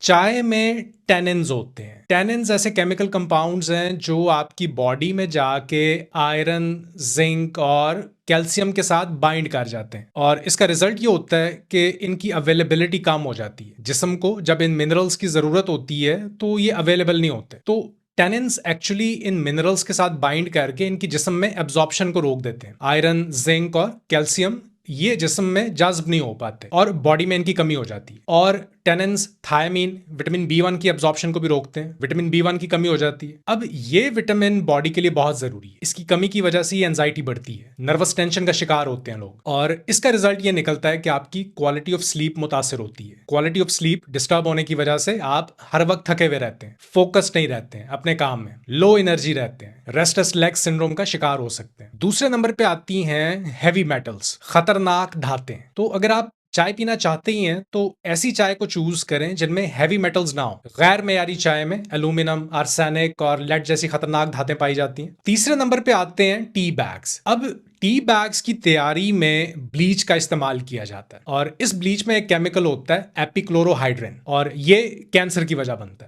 चाय में टैनिन्स होते हैं। टैनिन्स ऐसे केमिकल कंपाउंड्स हैं जो आपकी बॉडी में जाके आयरन, जिंक और कैल्शियम के साथ बाइंड कर जाते हैं और इसका रिजल्ट ये होता है कि इनकी अवेलेबिलिटी कम हो जाती है। जिस्म को जब इन मिनरल्स की जरूरत होती है तो ये अवेलेबल नहीं होते। तो टैनिन्स एक्चुअली इन मिनरल्स के साथ बाइंड करके इनकी जिस्म में एब्जॉर्प्शन को रोक देते हैं। आयरन, जिंक और कैल्शियम ये जिस्म में जज्ब नहीं हो पाते और बॉडी में इनकी कमी हो जाती है। और टैनिन्स थायमीन, विटामिन B1 की एब्जॉर्प्शन को भी रोकते हैं। विटामिन B1 की कमी हो जाती है। अब ये विटामिन बॉडी के लिए बहुत जरूरी है। इसकी कमी की वजह से ये एंजाइटी बढ़ती है, नर्वस टेंशन का शिकार होते हैं लोग और इसका रिजल्ट ये निकलता है कि आपकी क्वालिटी ऑफ स्लीप मुतासिर होती है। क्वालिटी ऑफ स्लीप डिस्टर्ब होने की वजह से आप हर वक्त थके हुए रहते हैं, फोकस नहीं रहते हैं अपने काम में, लो एनर्जी रहते हैं, रेस्टलेस लेग सिंड्रोम का शिकार हो सकते हैं। दूसरे नंबर पे आती हैं हैवी मेटल्स, खतरनाक धातें। तो अगर आप चाय पीना चाहते ही हैं तो ऐसी चाय को चूज करें जिनमें हैवी मेटल्स ना हो। गैर मेयारी चाय में एल्यूमिनियम, आर्सेनिक और लेड जैसी खतरनाक धातें पाई जाती हैं। तीसरे नंबर पे आते हैं टी बैग्स। अब टी बैग्स की तैयारी में ब्लीच का इस्तेमाल किया जाता है और इस ब्लीच में एक केमिकल होता है एपिक्लोरोहाइड्रिन और ये कैंसर की वजह बनता है।